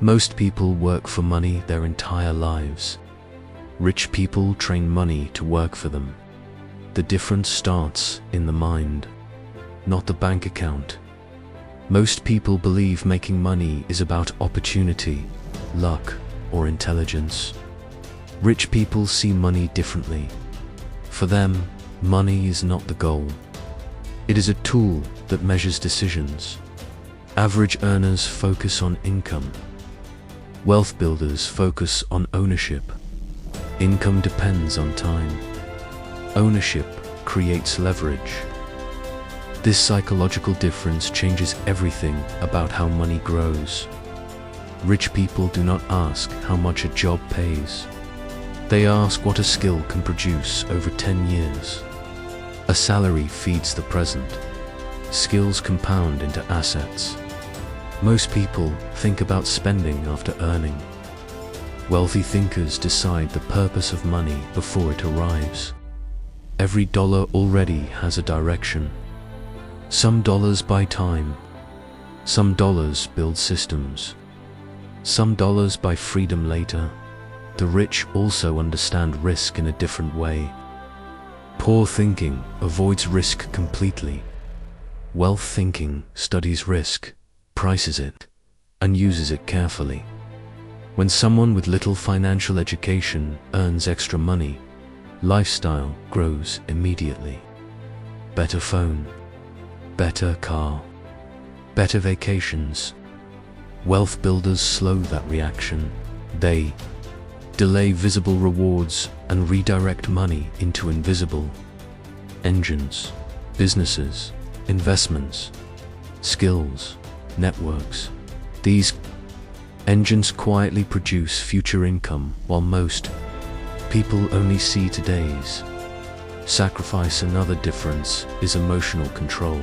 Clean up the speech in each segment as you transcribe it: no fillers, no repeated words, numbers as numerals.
Most people work for money their entire lives. Rich people train money to work for them. The difference starts in the mind, not the bank account. Most people believe making money is about opportunity, luck, or intelligence. Rich people see money differently. For them, money is not the goal. It is a tool that measures decisions. Average earners focus on income. Wealth builders focus on ownership. Income depends on time. Ownership creates leverage. This psychological difference changes everything about how money grows. Rich people do not ask how much a job pays. They ask what a skill can produce over 10 years. A salary feeds the present. Skills compound into assets. Most people think about spending after earning. Wealthy thinkers decide the purpose of money before it arrives. Every dollar already has a direction. Some dollars buy time. Some dollars build systems. Some dollars buy freedom later. The rich also understand risk in a different way. Poor thinking avoids risk completely. Wealth thinking studies risk, prices it, and uses it carefully. When someone with little financial education earns extra money, lifestyle grows immediately. Better phone, better car, better vacations. Wealth builders slow that reaction. They delay visible rewards and redirect money into invisible engines, businesses, investments, skills, networks. These engines quietly produce future income while most people only see today's. Sacrifice. Another difference is emotional control.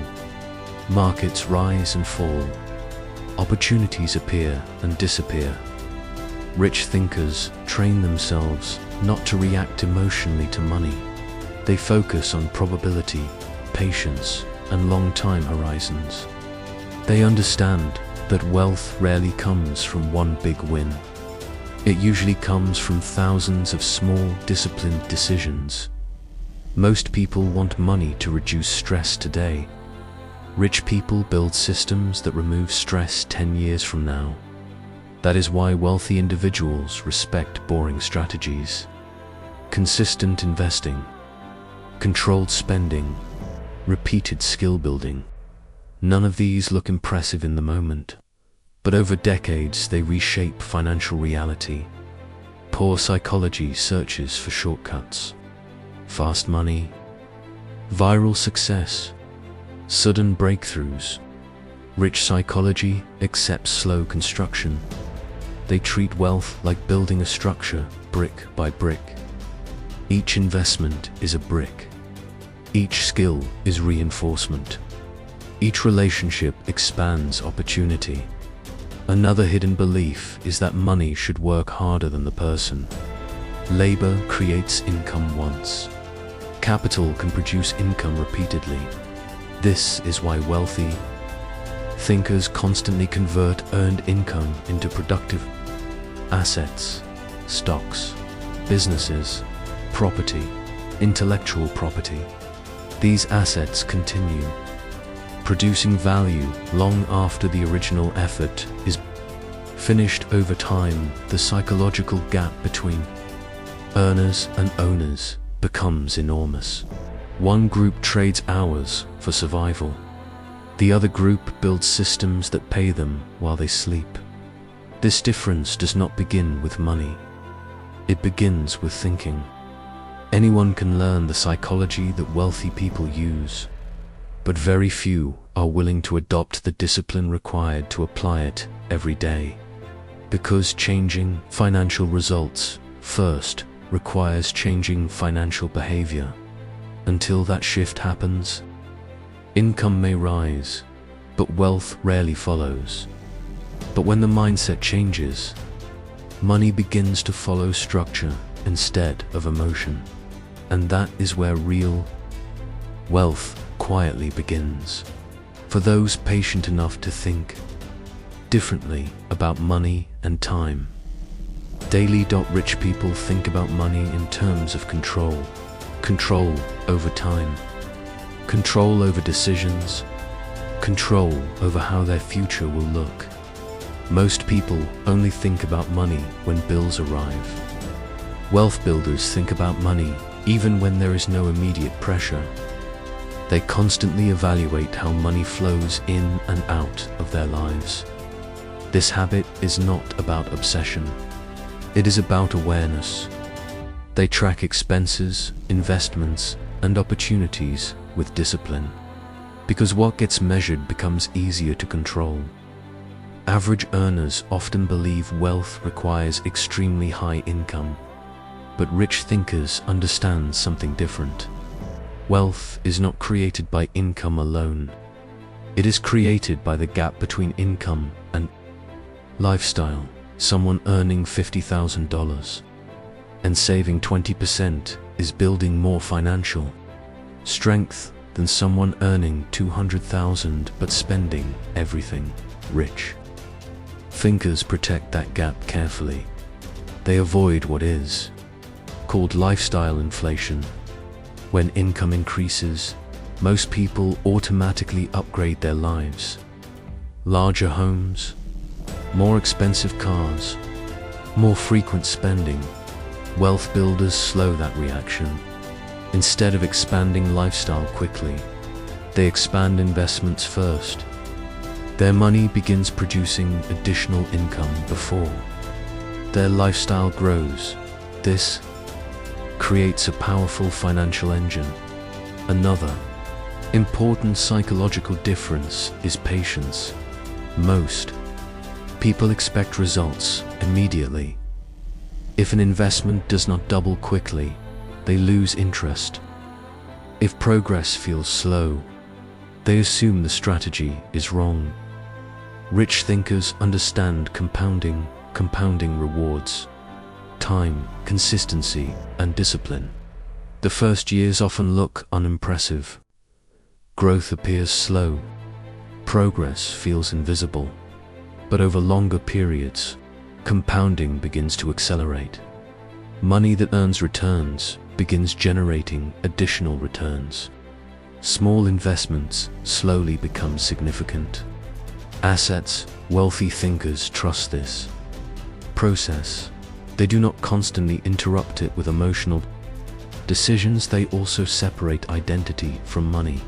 Markets rise and fall. Opportunities appear and disappear. Rich thinkers train themselves not to react emotionally to money. They focus on probability, patience, and long time horizons. They understand that wealth rarely comes from one big win. It usually comes from thousands of small, disciplined decisions. Most people want money to reduce stress today. Rich people build systems that remove stress 10 years from now. That is why wealthy individuals respect boring strategies. Consistent investing, controlled spending, repeated skill building. None of these look impressive in the moment, but over decades they reshape financial reality. Poor psychology searches for shortcuts. Fast money, viral success, sudden breakthroughs. Rich psychology accepts slow construction. They treat wealth like building a structure, brick by brick. Each investment is a brick. Each skill is reinforcement. Each relationship expands opportunity. Another hidden belief is that money should work harder than the person. Labor creates income once. Capital can produce income repeatedly. This is why wealthy thinkers constantly convert earned income into productive assets, stocks, businesses, property, intellectual property. These assets continue producing value long after the original effort is finished. Over time, the psychological gap between earners and owners becomes enormous. One group trades hours for survival. The other group builds systems that pay them while they sleep. This difference does not begin with money. It begins with thinking. Anyone can learn the psychology that wealthy people use, but very few are willing to adopt the discipline required to apply it every day. Because changing financial results first requires changing financial behavior. Until that shift happens, income may rise, but wealth rarely follows. But when the mindset changes, money begins to follow structure instead of emotion. And that is where real wealth quietly begins. For those patient enough to think, differently about money and time. Daily. Rich people think about money in terms of control. Control over time. Control over decisions. Control over how their future will look. Most people only think about money when bills arrive. Wealth builders think about money even when there is no immediate pressure. They constantly evaluate how money flows in and out of their lives. This habit is not about obsession. It is about awareness. They track expenses, investments, and opportunities with discipline, because what gets measured becomes easier to control. Average earners often believe wealth requires extremely high income, but rich thinkers understand something different. Wealth is not created by income alone. It is created by the gap between income and lifestyle. Someone earning $50,000 and saving 20% is building more financial strength than someone earning $200,000 but spending everything. Rich thinkers protect that gap carefully. They avoid what is called lifestyle inflation. When income increases, most people automatically upgrade their lives. Larger homes, more expensive cars, more frequent spending. Wealth builders slow that reaction. Instead of expanding lifestyle quickly, they expand investments first. Their money begins producing additional income before their lifestyle grows. This creates a powerful financial engine. Another important psychological difference is patience. Most people expect results immediately. If an investment does not double quickly, they lose interest. If progress feels slow, they assume the strategy is wrong. Rich thinkers understand compounding rewards time, consistency, and discipline. The first years often look unimpressive. Growth appears slow. Progress feels invisible. But over longer periods, compounding begins to accelerate. Money that earns returns begins generating additional returns. Small investments slowly become significant assets. Wealthy thinkers trust this process. They do not constantly interrupt it with emotional decisions. They also separate identity from money.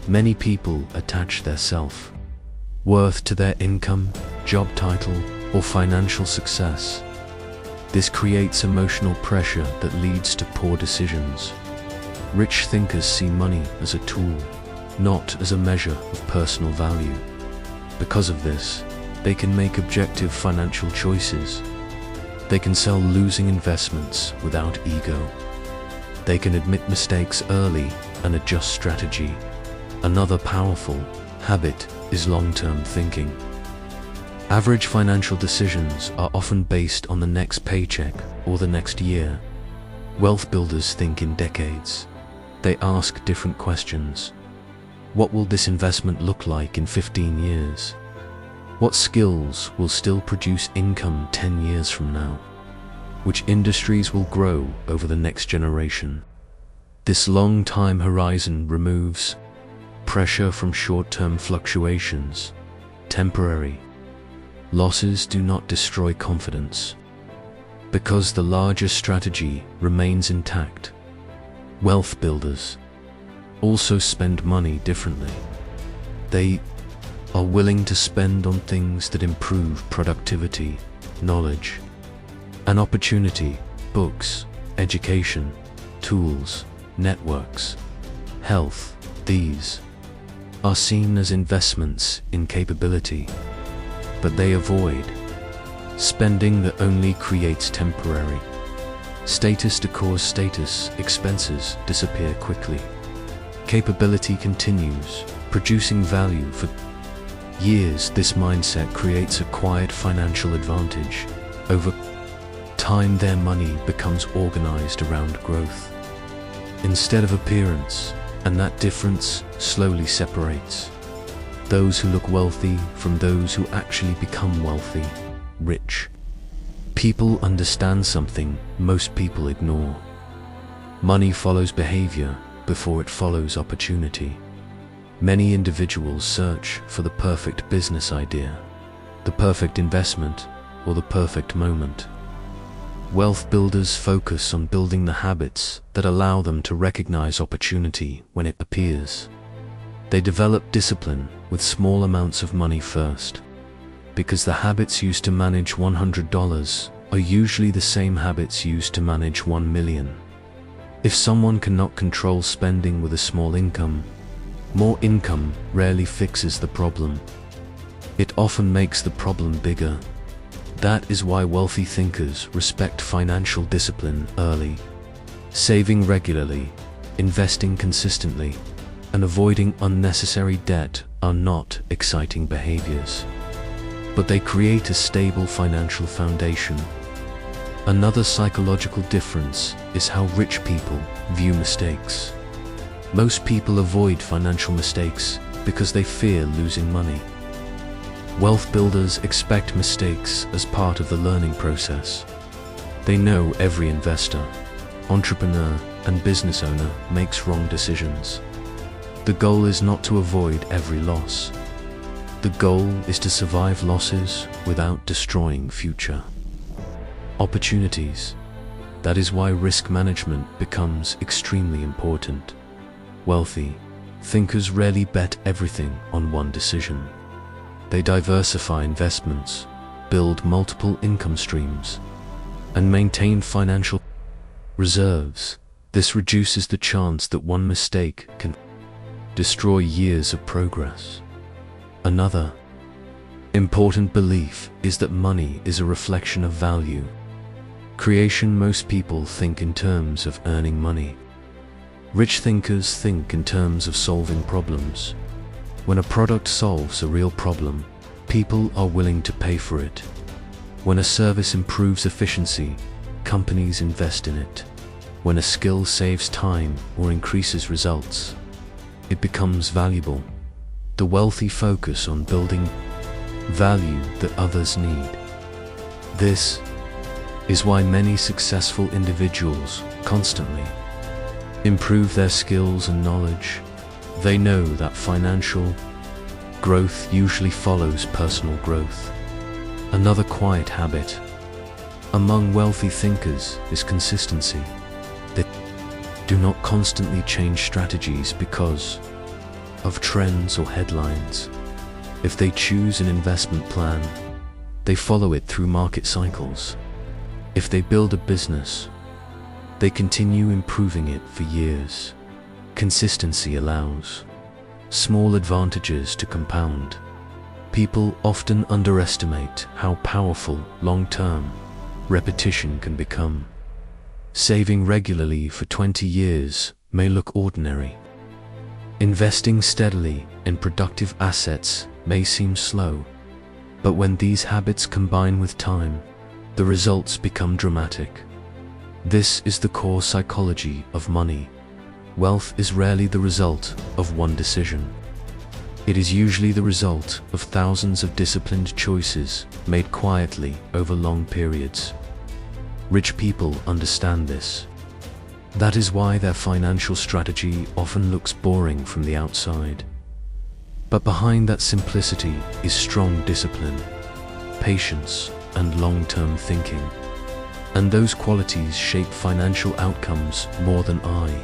Many people attach their self-worth to their income, job title, or financial success. This creates emotional pressure that leads to poor decisions. Rich thinkers see money as a tool, not as a measure of personal value. Because of this, they can make objective financial choices. They can sell losing investments without ego. They can admit mistakes early and adjust strategy. Another powerful habit is long-term thinking. Average financial decisions are often based on the next paycheck or the next year. Wealth builders think in decades. They ask different questions. What will this investment look like in 15 years? What skills will still produce income 10 years from now? Which industries will grow over the next generation? This long time horizon removes pressure from short-term fluctuations. Temporary losses do not destroy confidence, because the larger strategy remains intact. Wealth builders also spend money differently. They are willing to spend on things that improve productivity, knowledge, and opportunity. Books, education, tools, networks, health. These are seen as investments in capability, but they avoid spending that only creates temporary status. To cause status, expenses disappear quickly. Capability continues, producing value for years. This mindset creates a quiet financial advantage. Over time, their money becomes organized around growth instead of appearance, and that difference slowly separates those who look wealthy from those who actually become wealthy, rich. People understand something most people ignore. Money follows behavior before it follows opportunity. Many individuals search for the perfect business idea, the perfect investment, or the perfect moment. Wealth builders focus on building the habits that allow them to recognize opportunity when it appears. They develop discipline with small amounts of money first, because the habits used to manage $100 are usually the same habits used to manage 1 million. If someone cannot control spending with a small income, more income rarely fixes the problem. It often makes the problem bigger. That is why wealthy thinkers respect financial discipline early. Saving regularly, investing consistently, and avoiding unnecessary debt are not exciting behaviors, but they create a stable financial foundation. Another psychological difference is how rich people view mistakes. Most people avoid financial mistakes because they fear losing money. Wealth builders expect mistakes as part of the learning process. They know every investor, entrepreneur, and business owner makes wrong decisions. The goal is not to avoid every loss. The goal is to survive losses without destroying future opportunities. That is why risk management becomes extremely important. Wealthy thinkers rarely bet everything on one decision. They diversify investments, build multiple income streams, and maintain financial reserves. This reduces the chance that one mistake can destroy years of progress. Another important belief is that money is a reflection of value creation. Most people think in terms of earning money. Rich thinkers think in terms of solving problems. When a product solves a real problem, people are willing to pay for it. When a service improves efficiency, companies invest in it. When a skill saves time or increases results, it becomes valuable. The wealthy focus on building value that others need. This is why many successful individuals constantly improve their skills and knowledge. They know that financial growth usually follows personal growth. Another quiet habit among wealthy thinkers is consistency. They do not constantly change strategies because of trends or headlines. If they choose an investment plan, they follow it through market cycles. If they build a business, they continue improving it for years. Consistency allows small advantages to compound. People often underestimate how powerful long-term repetition can become. Saving regularly for 20 years may look ordinary. Investing steadily in productive assets may seem slow, but when these habits combine with time, the results become dramatic. This is the core psychology of money. Wealth is rarely the result of one decision. It is usually the result of thousands of disciplined choices made quietly over long periods. Rich people understand this. That is why their financial strategy often looks boring from the outside. But behind that simplicity is strong discipline, patience, and long-term thinking. And those qualities shape financial outcomes more than eye